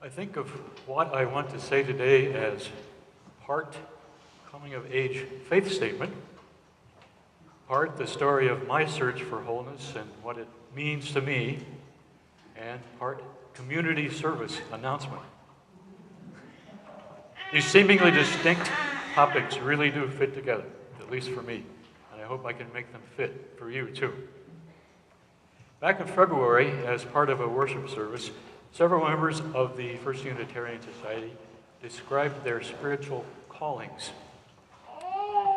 I think of what I want to say today as part coming-of-age faith statement, part the story of my search for wholeness and what it means to me, and part community service announcement. These seemingly distinct topics really do fit together, at least for me, and I hope I can make them fit for you too. Back in February, as part of a worship service, several members of the First Unitarian Society described their spiritual callings.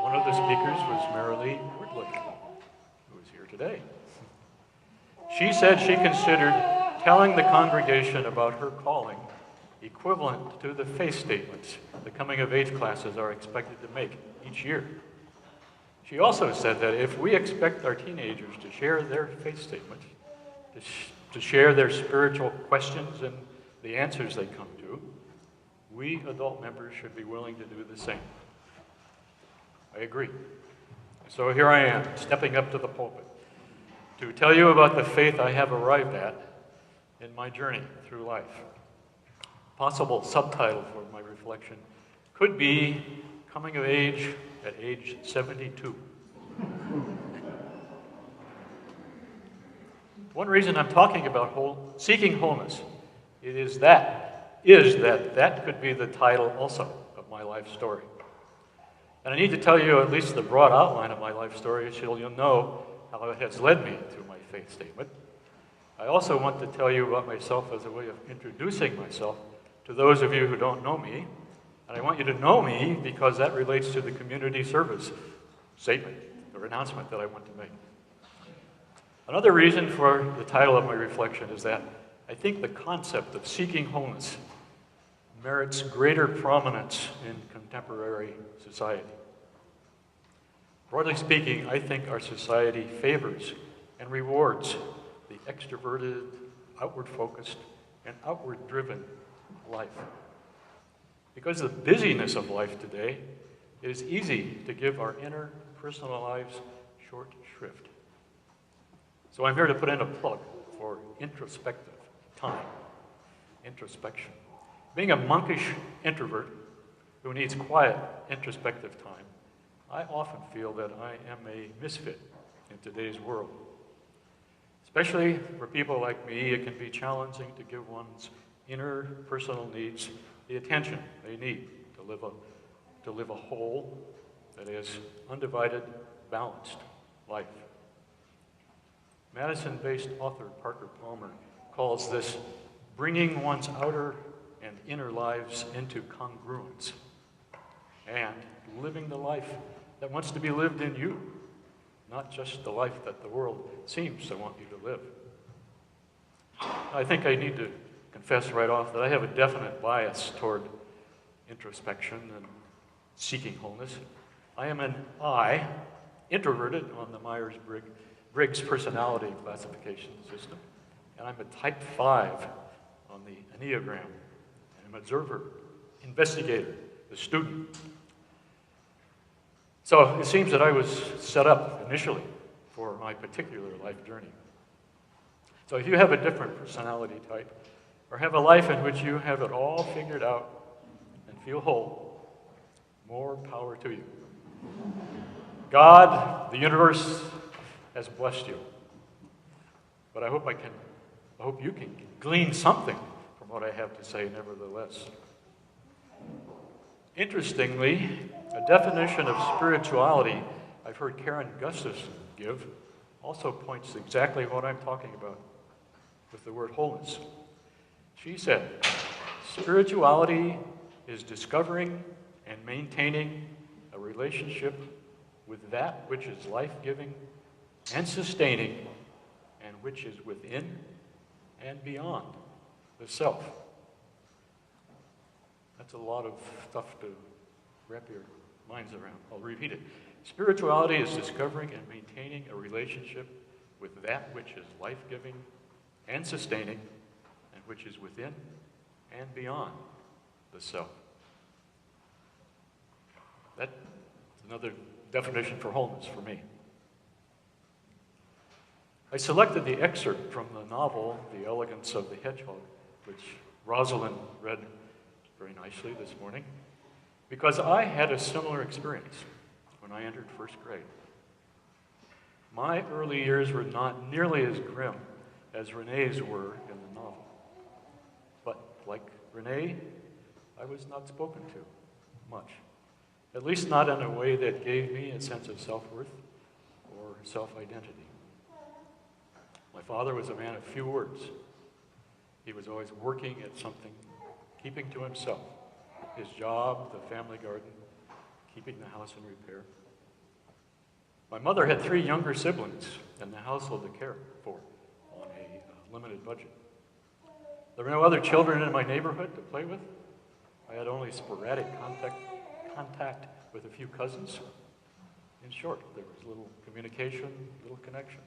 One of the speakers was Marilee Woodley, who is here today. She said she considered telling the congregation about her calling equivalent to the faith statements the coming-of-age classes are expected to make each year. She also said that if we expect our teenagers to share their faith statements, to share their spiritual questions and the answers they come to, we adult members should be willing to do the same. I agree. So here I am, stepping up to the pulpit to tell you about the faith I have arrived at in my journey through life. Possible subtitle for my reflection could be Coming of Age at age 72. One reason I'm talking about seeking wholeness is that could be the title also of my life story. And I need to tell you at least the broad outline of my life story so you'll know how it has led me to my faith statement. I also want to tell you about myself as a way of introducing myself to those of you who don't know me. And I want you to know me because that relates to the community service statement or announcement that I want to make. Another reason for the title of my reflection is that I think the concept of seeking wholeness merits greater prominence in contemporary society. Broadly speaking, I think our society favors and rewards the extroverted, outward-focused, and outward-driven life. Because of the busyness of life today, it is easy to give our inner personal lives short shrift. So I'm here to put in a plug for introspective time, introspection. Being a monkish introvert who needs quiet introspective time, I often feel that I am a misfit in today's world. Especially for people like me, it can be challenging to give one's inner personal needs the attention they need to live a whole, that is, undivided, balanced life. Madison-based author Parker Palmer calls this bringing one's outer and inner lives into congruence and living the life that wants to be lived in you, not just the life that the world seems to want you to live. I think I need to confess right off that I have a definite bias toward introspection and seeking wholeness. I am an I, introverted on the Myers-Briggs personality classification system, and I'm a type 5 on the Enneagram. I'm an observer, investigator, a student. So it seems that I was set up initially for my particular life journey. So if you have a different personality type, or have a life in which you have it all figured out and feel whole, more power to you. God, the universe, has blessed you. But I hope you can glean something from what I have to say nevertheless. Interestingly, a definition of spirituality I've heard Karen Gustafson give also points to exactly what I'm talking about with the word wholeness. She said, spirituality is discovering and maintaining a relationship with that which is life-giving and sustaining and which is within and beyond the self. That's a lot of stuff to wrap your minds around. I'll repeat it. Spirituality is discovering and maintaining a relationship with that which is life-giving and sustaining and which is within and beyond the self. That's another definition for wholeness for me. I selected the excerpt from the novel The Elegance of the Hedgehog, which Rosalind read very nicely this morning, because I had a similar experience when I entered first grade. My early years were not nearly as grim as Renee's were in the novel. But like Renee, I was not spoken to much, at least not in a way that gave me a sense of self-worth or self-identity. My father was a man of few words. He was always working at something, keeping to himself, his job, the family garden, keeping the house in repair. My mother had 3 younger siblings and the household to care for on a limited budget. There were no other children in my neighborhood to play with. I had only sporadic contact with a few cousins. In short, there was little communication, little connection.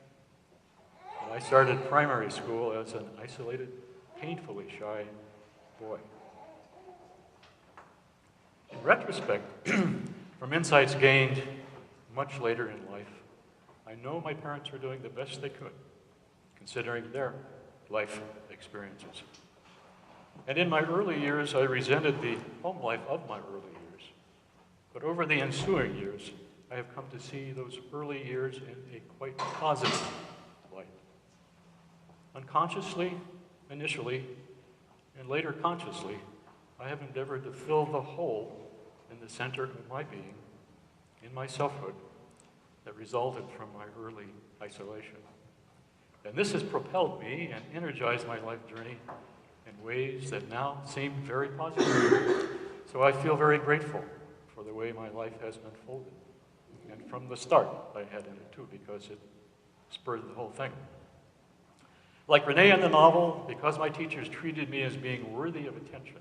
And I started primary school as an isolated, painfully shy boy. In retrospect, from insights gained much later in life, I know my parents were doing the best they could, considering their life experiences. And in my early years, I resented the home life of my early years. But over the ensuing years, I have come to see those early years in a quite positive light. Unconsciously, initially, and later consciously, I have endeavored to fill the hole in the center of my being, in my selfhood, that resulted from my early isolation. And this has propelled me and energized my life journey in ways that now seem very positive. So I feel very grateful for the way my life has unfolded. And from the start, I had in it too, because it spurred the whole thing. Like Renee in the novel, because my teachers treated me as being worthy of attention,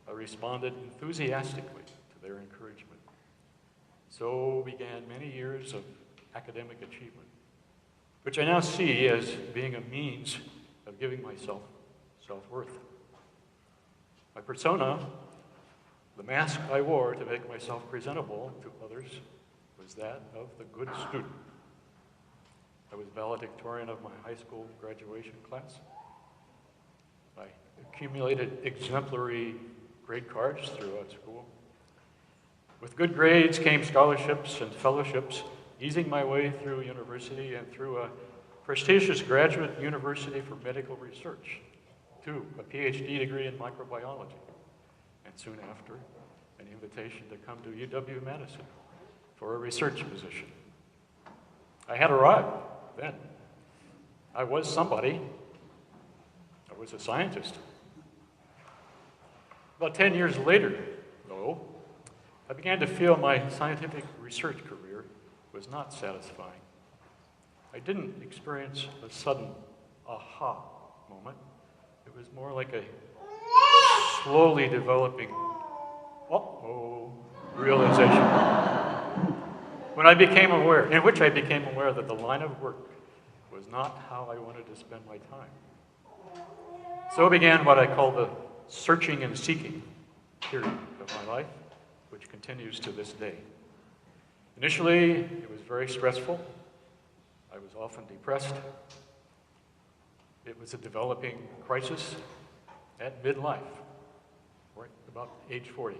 I responded enthusiastically to their encouragement. So began many years of academic achievement, which I now see as being a means of giving myself self-worth. My persona, the mask I wore to make myself presentable to others, was that of the good student. I was valedictorian of my high school graduation class. I accumulated exemplary grade cards throughout school. With good grades came scholarships and fellowships, easing my way through university and through a prestigious graduate university for medical research, to a PhD degree in microbiology, and soon after, an invitation to come to UW-Madison for a research position. I had arrived then. I was somebody. I was a scientist. About 10 years later, though, I began to feel my scientific research career was not satisfying. I didn't experience a sudden aha moment. It was more like a slowly developing realization in which I became aware that the line of work was not how I wanted to spend my time. So began what I call the searching and seeking period of my life, which continues to this day. Initially, it was very stressful. I was often depressed. It was a developing crisis at midlife, right about age 40.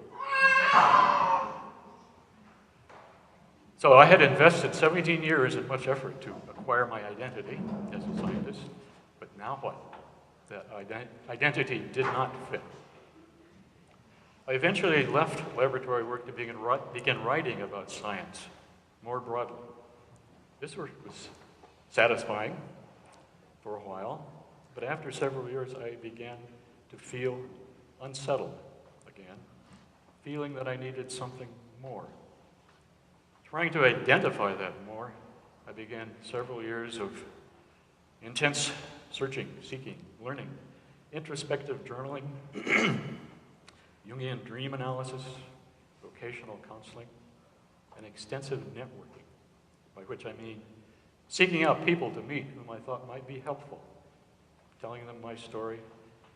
So I had invested 17 years and much effort to acquire my identity as a scientist, but now what? That identity did not fit. I eventually left laboratory work to begin writing about science more broadly. This work was satisfying for a while, but after several years I began to feel unsettled again, feeling that I needed something more. Trying to identify that more, I began several years of intense searching, seeking, learning, introspective journaling, Jungian dream analysis, vocational counseling, and extensive networking, by which I mean seeking out people to meet whom I thought might be helpful, telling them my story,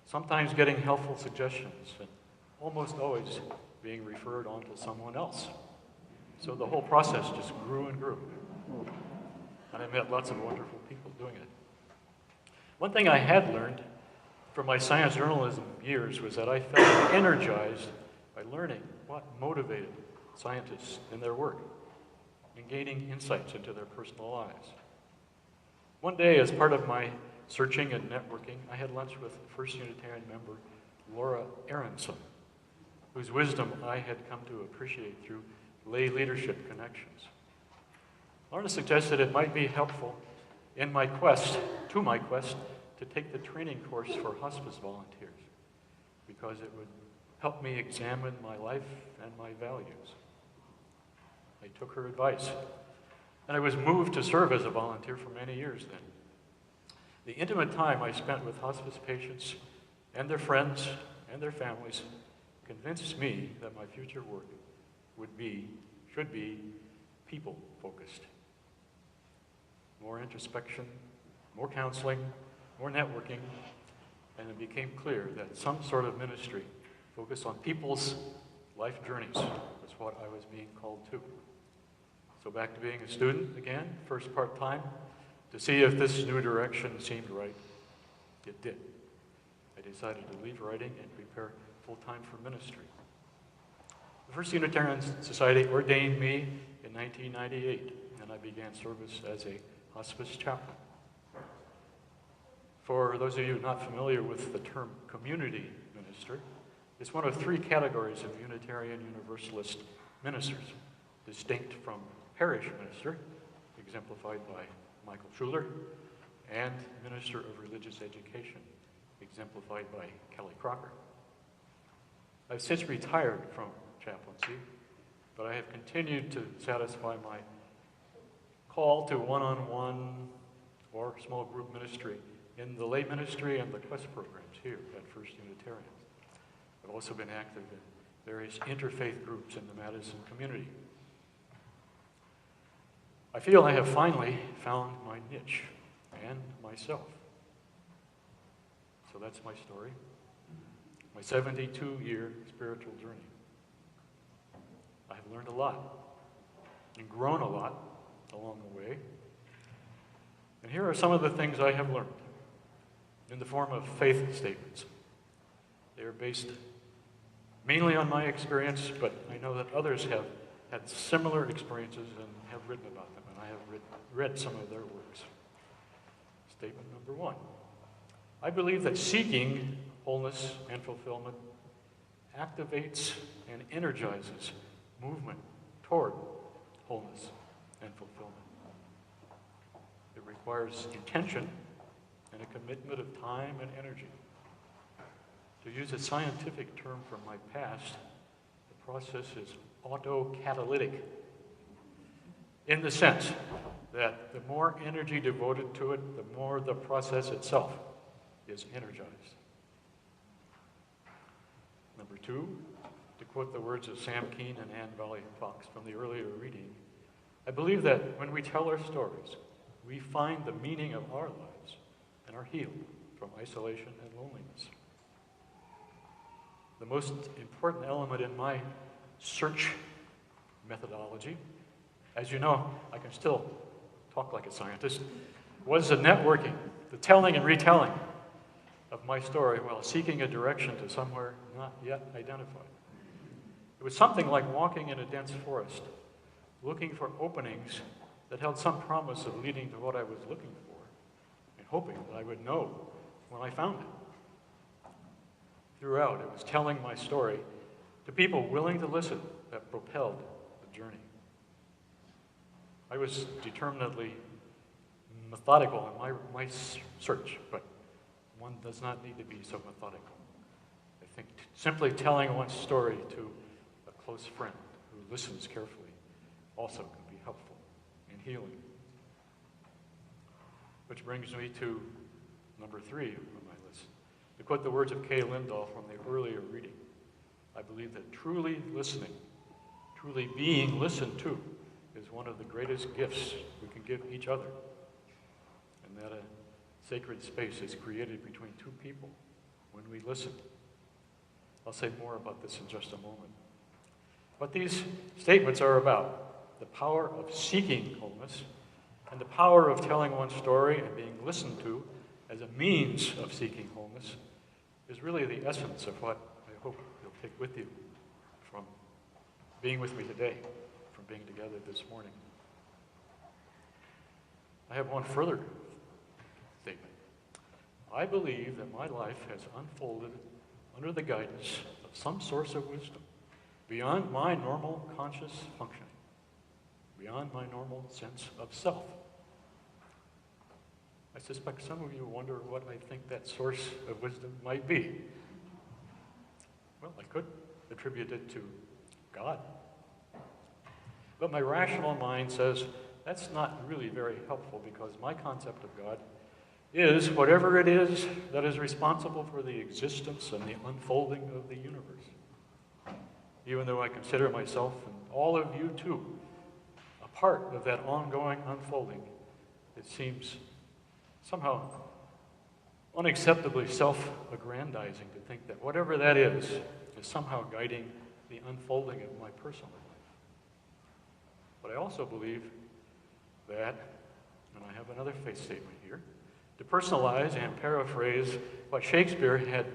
sometimes getting helpful suggestions, and almost always being referred on to someone else. So the whole process just grew and grew. And I met lots of wonderful people doing it. One thing I had learned from my science journalism years was that I felt energized by learning what motivated scientists in their work and gaining insights into their personal lives. One day, as part of my searching and networking, I had lunch with First Unitarian member Laura Aronson, whose wisdom I had come to appreciate through lay leadership connections. Laura suggested it might be helpful in my quest to take the training course for hospice volunteers, because it would help me examine my life and my values. I took her advice, and I was moved to serve as a volunteer for many years then. The intimate time I spent with hospice patients and their friends and their families convinced me that my future work should be people-focused. More introspection, more counseling, more networking, and it became clear that some sort of ministry focused on people's life journeys was what I was being called to. So back to being a student again, first part-time, to see if this new direction seemed right. It did. I decided to leave writing and prepare full-time for ministry. The First Unitarian Society ordained me in 1998, and I began service as a hospice chaplain. For those of you not familiar with the term community minister, it's one of three categories of Unitarian Universalist ministers, distinct from parish minister, exemplified by Michael Schuler, and minister of religious education, exemplified by Kelly Crocker. I've since retired from chaplaincy, but I have continued to satisfy my call to one-on-one or small group ministry in the lay ministry and the quest programs here at First Unitarian. I've also been active in various interfaith groups in the Madison community. I feel I have finally found my niche and myself. So that's my story, my 72-year spiritual journey. I have learned a lot and grown a lot along the way. And here are some of the things I have learned in the form of faith statements. They are based mainly on my experience, but I know that others have had similar experiences and have written about them, and I have read some of their works. Statement number one. I believe that seeking wholeness and fulfillment activates and energizes movement toward wholeness and fulfillment. It requires intention and a commitment of time and energy. To use a scientific term from my past, the process is autocatalytic, in the sense that the more energy devoted to it, the more the process itself is energized. Number two, to quote the words of Sam Keen and Anne Valley Fox from the earlier reading, I believe that when we tell our stories, we find the meaning of our lives and are healed from isolation and loneliness. The most important element in my search methodology, as you know, I can still talk like a scientist, was the networking, the telling and retelling of my story while seeking a direction to somewhere not yet identified. It was something like walking in a dense forest, looking for openings that held some promise of leading to what I was looking for, and hoping that I would know when I found it. Throughout, it was telling my story to people willing to listen that propelled the journey. I was determinedly methodical in my search, but one does not need to be so methodical. I think simply telling one's story to a close friend who listens carefully also can be helpful in healing. Which brings me to number 3 on my list. To quote the words of Kay Lindahl from the earlier reading, I believe that truly listening, truly being listened to, is one of the greatest gifts we can give each other, and that a sacred space is created between two people when we listen. I'll say more about this in just a moment. What these statements are about: the power of seeking wholeness and the power of telling one's story and being listened to as a means of seeking wholeness is really the essence of what I hope you'll take with you from being with me today, from being together this morning. I have one further statement. I believe that my life has unfolded under the guidance of some source of wisdom beyond my normal conscious functioning, beyond my normal sense of self. I suspect some of you wonder what I think that source of wisdom might be. Well, I could attribute it to God. But my rational mind says that's not really very helpful, because my concept of God is whatever it is that is responsible for the existence and the unfolding of the universe. Even though I consider myself, and all of you too, a part of that ongoing unfolding, it seems somehow unacceptably self-aggrandizing to think that whatever that is somehow guiding the unfolding of my personal life. But I also believe that, and I have another faith statement here, to personalize and paraphrase what Shakespeare had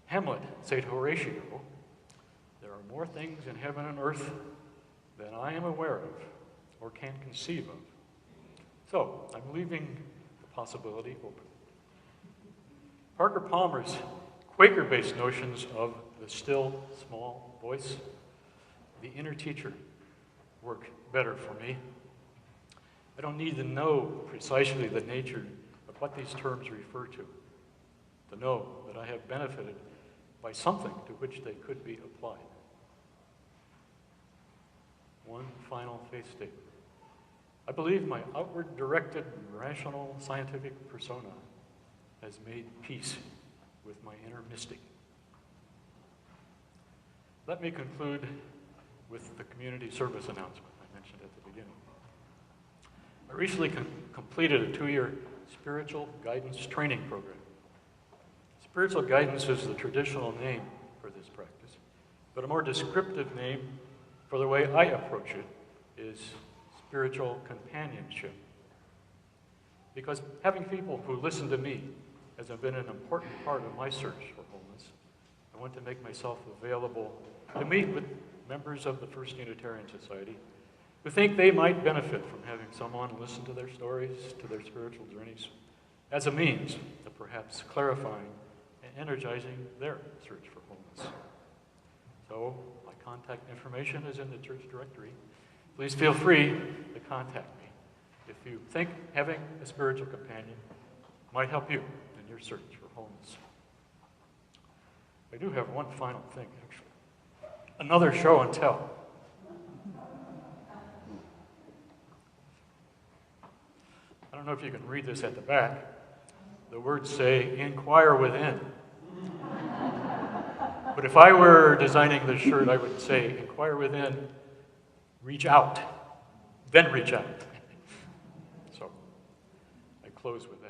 Hamlet say to Horatio, there are more things in heaven and earth than I am aware of or can conceive of. So, I'm leaving the possibility open. Parker Palmer's Quaker-based notions of the still, small voice, the inner teacher, work better for me. I don't need to know precisely the nature of what these terms refer to know that I have benefited by something to which they could be applied. One final faith statement. I believe my outward-directed, rational, scientific persona has made peace with my inner mystic. Let me conclude with the community service announcement I mentioned at the beginning. I recently completed a 2-year spiritual guidance training program. Spiritual guidance is the traditional name for this practice, but a more descriptive name for the way I approach it is spiritual companionship. Because having people who listen to me has been an important part of my search for wholeness, I want to make myself available to meet with members of the First Unitarian Society who think they might benefit from having someone listen to their stories, to their spiritual journeys, as a means of perhaps clarifying and energizing their search for wholeness. So, my contact information is in the church directory. Please feel free to contact me if you think having a spiritual companion might help you in your search for wholeness. I do have one final thing, actually. Another show and tell. I don't know if you can read this at the back. The words say, inquire within. But if I were designing this shirt, I would say, inquire within, reach out, then reach out. So, I close with that.